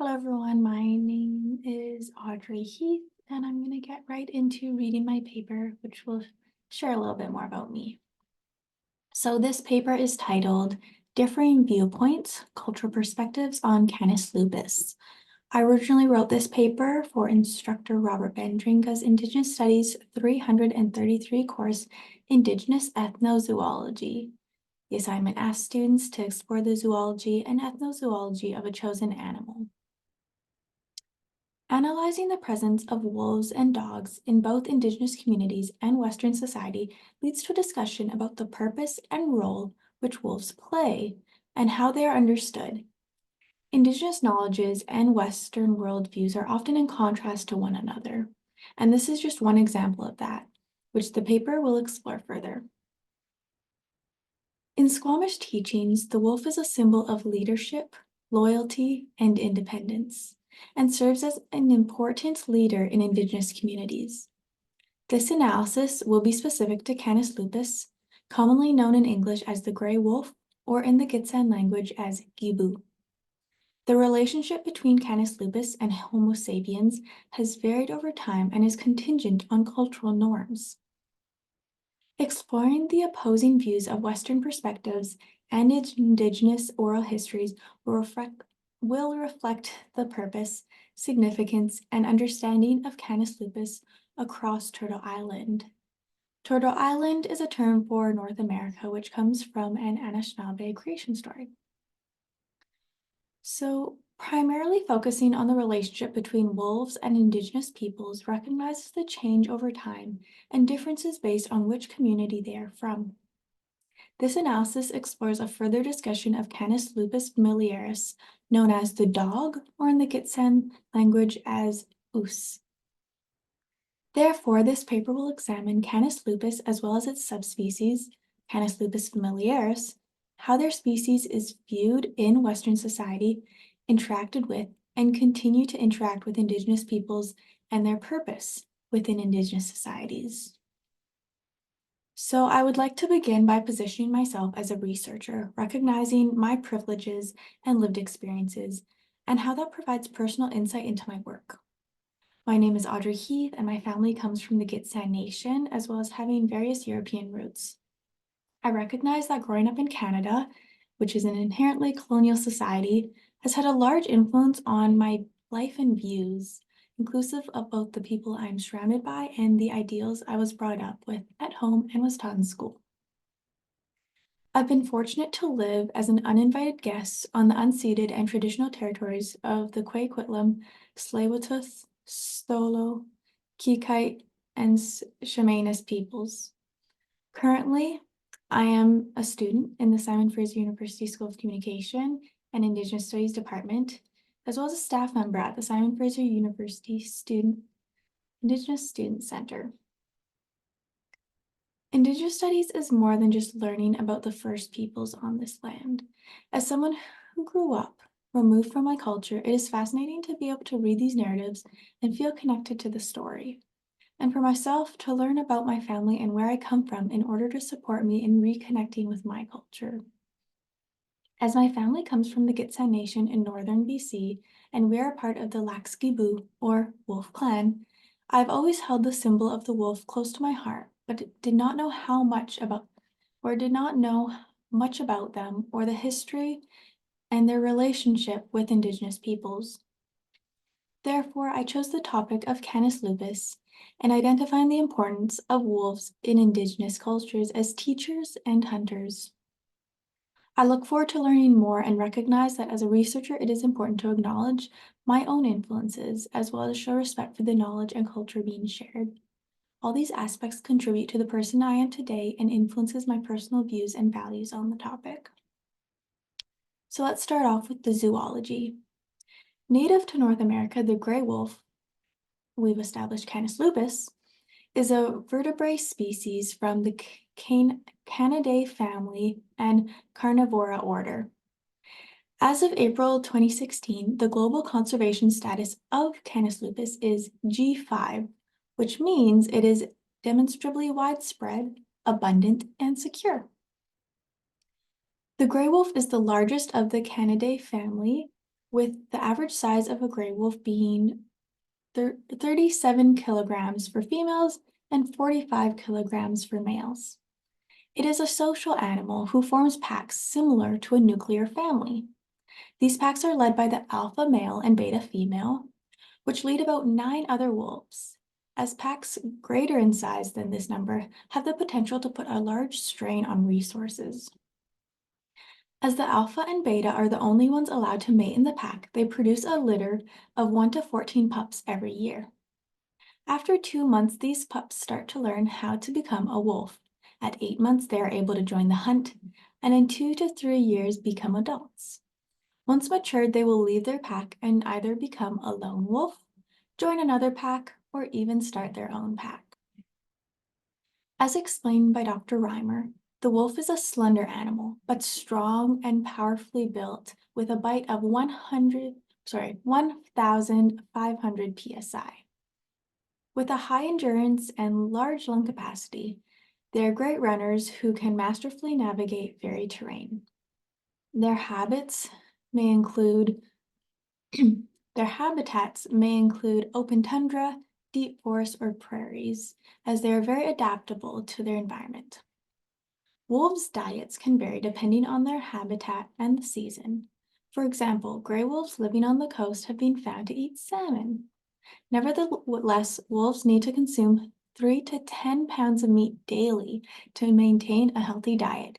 Hello everyone, my name is Audrey Heath, and I'm going to get right into reading my paper, which will share a little bit more about me. So this paper is titled Differing Viewpoints, Cultural Perspectives on Canis lupus. I originally wrote this paper for instructor Robert Bandringa's Indigenous Studies 333 course, Indigenous Ethnozoology. The assignment asked students to explore the zoology and ethnozoology of a chosen animal. Analyzing the presence of wolves and dogs in both Indigenous communities and Western society leads to a discussion about the purpose and role which wolves play and how they are understood. Indigenous knowledges and Western worldviews are often in contrast to one another, and this is just one example of that, which the paper will explore further. In Squamish teachings, the wolf is a symbol of leadership, loyalty, and independence, and serves as an important leader in Indigenous communities. This analysis will be specific to Canis lupus, commonly known in English as the gray wolf, or in the Gitxsan language as gibu. The relationship between Canis lupus and Homo sapiens has varied over time and is contingent on cultural norms. Exploring the opposing views of Western perspectives and Indigenous oral histories will reflect the purpose, significance, and understanding of Canis lupus across Turtle Island. Turtle Island is a term for North America, which comes from an Anishinaabe creation story. So, primarily focusing on the relationship between wolves and Indigenous peoples recognizes the change over time and differences based on which community they are from. This analysis explores a further discussion of Canis lupus familiaris, known as the dog, or in the Gitxsan language as us. Therefore, this paper will examine Canis lupus as well as its subspecies, Canis lupus familiaris, how their species is viewed in Western society, interacted with, and continue to interact with Indigenous peoples, and their purpose within Indigenous societies. So I would like to begin by positioning myself as a researcher, recognizing my privileges and lived experiences, and how that provides personal insight into my work. My name is Audrey Heath, and my family comes from the Gitxsan Nation, as well as having various European roots. I recognize that growing up in Canada, which is an inherently colonial society, has had a large influence on my life and views, inclusive of both the people I'm surrounded by and the ideals I was brought up with at home and was taught in school. I've been fortunate to live as an uninvited guest on the unceded and traditional territories of the Kwee-Kwitlam, Tsleil-Waututh, Stolo, Kikite, and Chemainus peoples. Currently, I am a student in the Simon Fraser University School of Communication and Indigenous Studies Department, as well as a staff member at the Simon Fraser University Indigenous Student Center. Indigenous Studies is more than just learning about the first peoples on this land. As someone who grew up removed from my culture, it is fascinating to be able to read these narratives and feel connected to the story. And for myself to learn about my family and where I come from in order to support me in reconnecting with my culture. As my family comes from the Gitxsan Nation in northern BC, and we are part of the Lax Gibu, or Wolf Clan, I've always held the symbol of the wolf close to my heart, but did not know much about them or the history and their relationship with Indigenous peoples. Therefore, I chose the topic of Canis lupus and identifying the importance of wolves in Indigenous cultures as teachers and hunters. I look forward to learning more and recognize that as a researcher, it is important to acknowledge my own influences, as well as show respect for the knowledge and culture being shared. All these aspects contribute to the person I am today and influences my personal views and values on the topic. So let's start off with the zoology. Native to North America, the gray wolf, we've established Canis lupus, is a vertebrate species from the Canidae family and Carnivora order. As of April 2016, the global conservation status of Canis lupus is G5, which means it is demonstrably widespread, abundant, and secure. The gray wolf is the largest of the Canidae family, with the average size of a gray wolf being 37 kilograms for females and 45 kilograms for males. It is a social animal who forms packs similar to a nuclear family. These packs are led by the alpha male and beta female, which lead about 9 other wolves, as packs greater in size than this number have the potential to put a large strain on resources. As the alpha and beta are the only ones allowed to mate in the pack, they produce a litter of 1 to 14 pups every year. After 2 months, these pups start to learn how to become a wolf. At 8 months, they are able to join the hunt, and in 2 to 3 years become adults. Once matured, they will leave their pack and either become a lone wolf, join another pack, or even start their own pack. As explained by Dr. Reimer, the wolf is a slender animal, but strong and powerfully built with a bite of 1,500 psi. With a high endurance and large lung capacity, they are great runners who can masterfully navigate varied terrain. Their habitats may include open tundra, deep forests, or prairies, as they are very adaptable to their environment. Wolves' diets can vary depending on their habitat and the season. For example, gray wolves living on the coast have been found to eat salmon. Nevertheless, wolves need to consume 3 to 10 pounds of meat daily to maintain a healthy diet,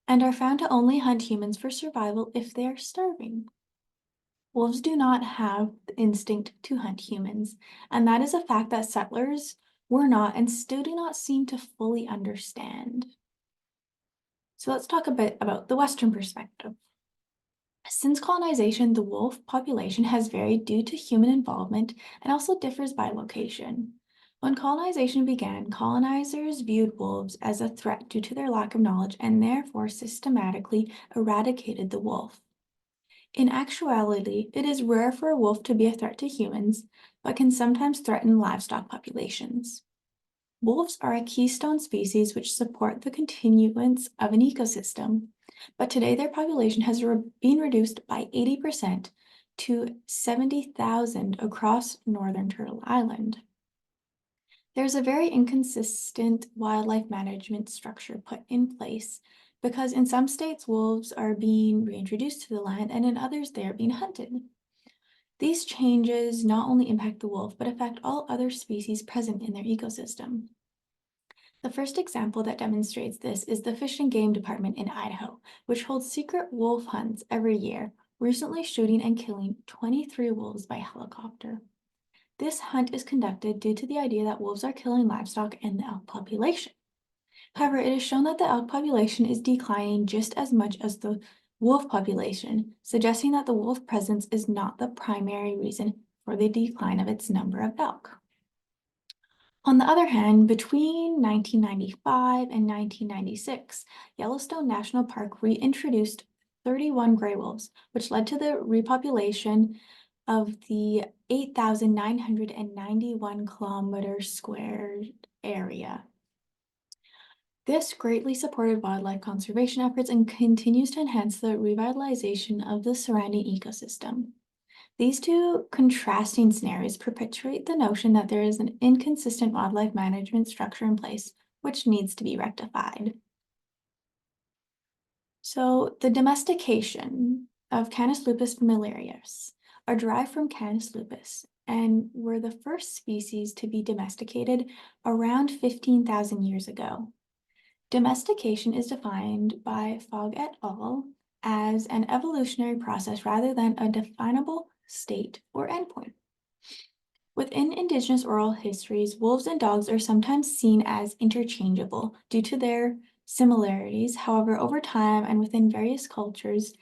and are found to only hunt humans for survival if they are starving. Wolves do not have the instinct to hunt humans, and that is a fact that settlers were not and still do not seem to fully understand. So let's talk a bit about the Western perspective. Since colonization, the wolf population has varied due to human involvement and also differs by location. When colonization began, colonizers viewed wolves as a threat due to their lack of knowledge and therefore systematically eradicated the wolf. In actuality, it is rare for a wolf to be a threat to humans, but can sometimes threaten livestock populations. Wolves are a keystone species which support the continuance of an ecosystem, but today their population has been reduced by 80% to 70,000 across northern Turtle Island. There's a very inconsistent wildlife management structure put in place because in some states wolves are being reintroduced to the land and in others they are being hunted. These changes not only impact the wolf but affect all other species present in their ecosystem. The first example that demonstrates this is the Fish and Game Department in Idaho, which holds secret wolf hunts every year, recently shooting and killing 23 wolves by helicopter. This hunt is conducted due to the idea that wolves are killing livestock and the elk population. However, it is shown that the elk population is declining just as much as the wolf population, suggesting that the wolf presence is not the primary reason for the decline of its number of elk. On the other hand, between 1995 and 1996, Yellowstone National Park reintroduced 31 gray wolves, which led to the repopulation of the 8,991 kilometer squared area. This greatly supported wildlife conservation efforts and continues to enhance the revitalization of the surrounding ecosystem. These two contrasting scenarios perpetuate the notion that there is an inconsistent wildlife management structure in place, which needs to be rectified. So the domestication of Canis lupus familiaris are derived from Canis lupus and were the first species to be domesticated around 15,000 years ago. Domestication is defined by Fogg et al. As an evolutionary process rather than a definable state or endpoint. Within Indigenous oral histories, wolves and dogs are sometimes seen as interchangeable due to their similarities. However, over time and within various cultures,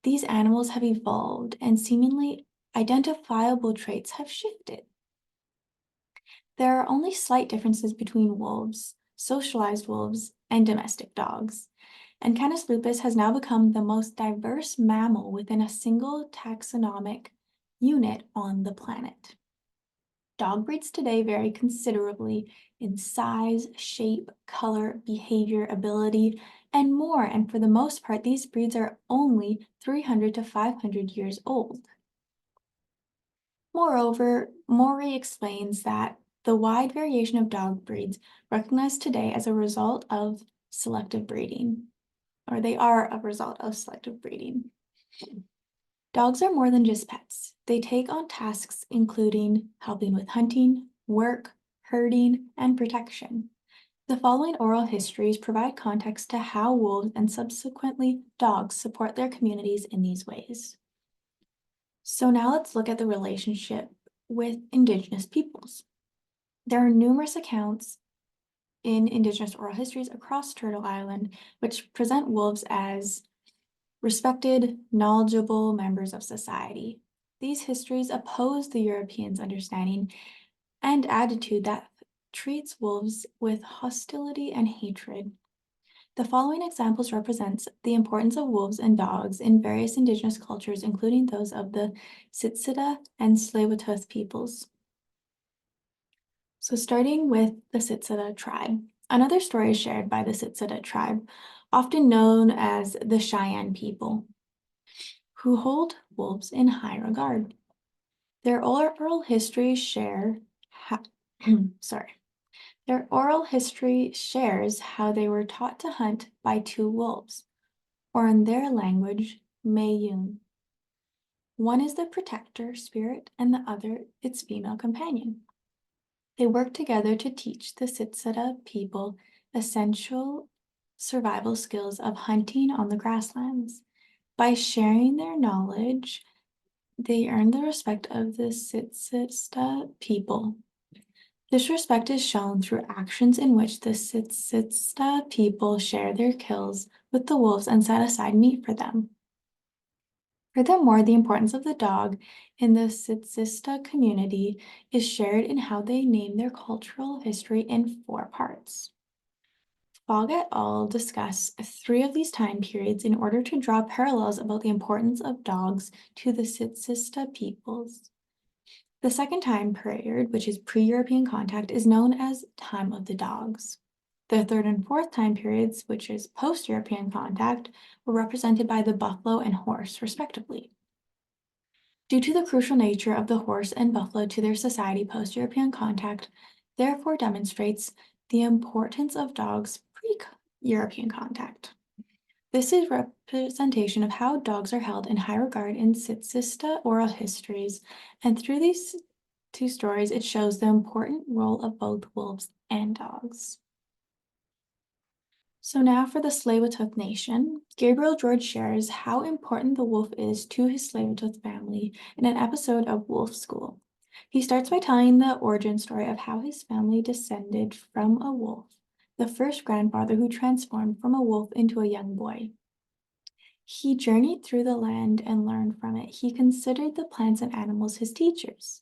these animals have evolved and seemingly identifiable traits have shifted. There are only slight differences between wolves, socialized wolves, and domestic dogs. And Canis lupus has now become the most diverse mammal within a single taxonomic unit on the planet. Dog breeds today vary considerably in size, shape, color, behavior, ability, and more, and for the most part, these breeds are only 300 to 500 years old. Moreover, Maury explains that the wide variation of dog breeds recognized today as a result of selective breeding, or they are a result of selective breeding. Dogs are more than just pets. They take on tasks including helping with hunting, work, herding, and protection. The following oral histories provide context to how wolves and subsequently dogs support their communities in these ways. So now let's look at the relationship with Indigenous peoples. There are numerous accounts in Indigenous oral histories across Turtle Island which present wolves as respected, knowledgeable members of society. These histories oppose the Europeans' understanding and attitude that treats wolves with hostility and hatred. The following examples represents the importance of wolves and dogs in various Indigenous cultures, including those of the Siksika and Tsleil-Waututh peoples. So starting with the Siksika tribe. Another story is shared by the Siksika tribe, often known as the Cheyenne people, who hold wolves in high regard. Their oral history shares how they were taught to hunt by two wolves, or in their language, Mayun. One is the protector spirit and the other its female companion. They work together to teach the Siksika people essential survival skills of hunting on the grasslands. By sharing their knowledge, they earn the respect of the Siksika people. This respect is shown through actions in which the Siksika people share their kills with the wolves and set aside meat for them. Furthermore, the importance of the dog in the Siksika community is shared in how they name their cultural history in 4 parts. Fogg et al. Discuss 3 of these time periods in order to draw parallels about the importance of dogs to the Siksika peoples. The second time period, which is pre-European contact, is known as time of the dogs. The third and fourth time periods, which is post-European contact, were represented by the buffalo and horse, respectively. Due to the crucial nature of the horse and buffalo to their society post-European contact, therefore demonstrates the importance of dogs pre-European contact. This is representation of how dogs are held in high regard in Siksika oral histories, and through these 2 stories, it shows the important role of both wolves and dogs. So now for the Tsleil-Waututh Nation, Gabriel George shares how important the wolf is to his Tsleil-Waututh family in an episode of Wolf School. He starts by telling the origin story of how his family descended from a wolf, the first grandfather who transformed from a wolf into a young boy. He journeyed through the land and learned from it. He considered the plants and animals his teachers.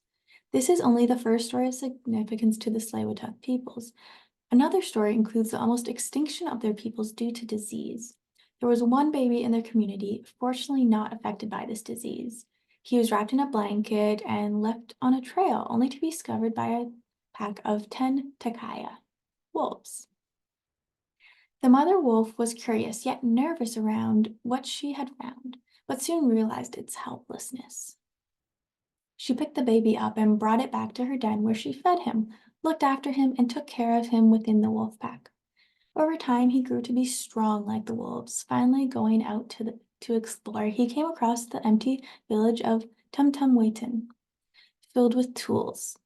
This is only the first story of significance to the Tsleil-Waututh peoples. Another story includes the almost extinction of their peoples due to disease. There was one baby in their community, fortunately not affected by this disease. He was wrapped in a blanket and left on a trail, only to be discovered by a pack of 10 Takaya wolves. The mother wolf was curious yet nervous around what she had found, but soon realized its helplessness. She picked the baby up and brought it back to her den where she fed him, looked after him, and took care of him within the wolf pack. Over time, he grew to be strong like the wolves. Finally, going out to explore, he came across the empty village of Tumtumwaitin, filled with tools.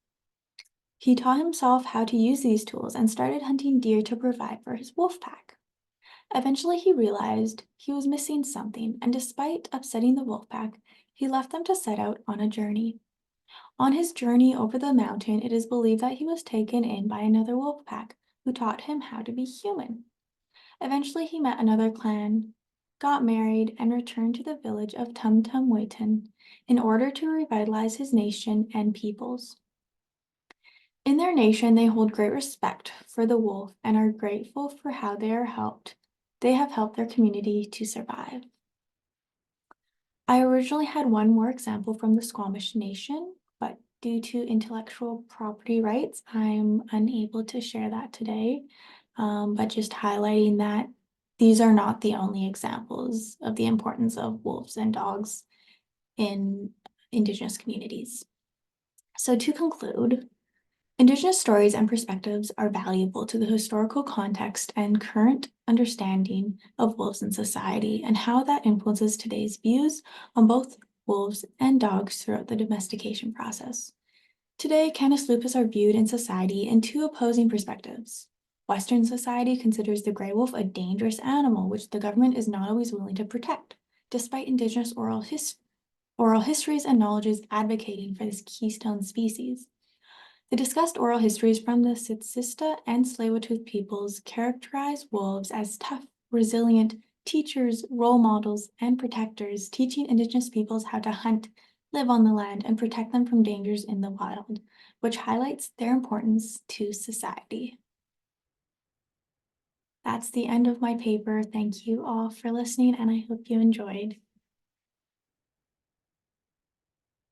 He taught himself how to use these tools and started hunting deer to provide for his wolf pack. Eventually, he realized he was missing something, and despite upsetting the wolf pack, he left them to set out on a journey. On his journey over the mountain, it is believed that he was taken in by another wolf pack who taught him how to be human. Eventually, he met another clan, got married, and returned to the village of Tumtumwaitin in order to revitalize his nation and peoples. In their nation, they hold great respect for the wolf and are grateful for how they have helped their community to survive. I originally had one more example from the Squamish Nation, but due to intellectual property rights, I'm unable to share that today. But just highlighting that these are not the only examples of the importance of wolves and dogs in Indigenous communities. So to conclude, Indigenous stories and perspectives are valuable to the historical context and current understanding of wolves in society and how that influences today's views on both wolves and dogs throughout the domestication process. Today, Canis lupus are viewed in society in two opposing perspectives. Western society considers the gray wolf a dangerous animal which the government is not always willing to protect, despite Indigenous oral histories and knowledges advocating for this keystone species. The discussed oral histories from the Siksika and Tsleil-Waututh peoples characterize wolves as tough, resilient teachers, role models, and protectors, teaching Indigenous peoples how to hunt, live on the land, and protect them from dangers in the wild, which highlights their importance to society. That's the end of my paper. Thank you all for listening, and I hope you enjoyed.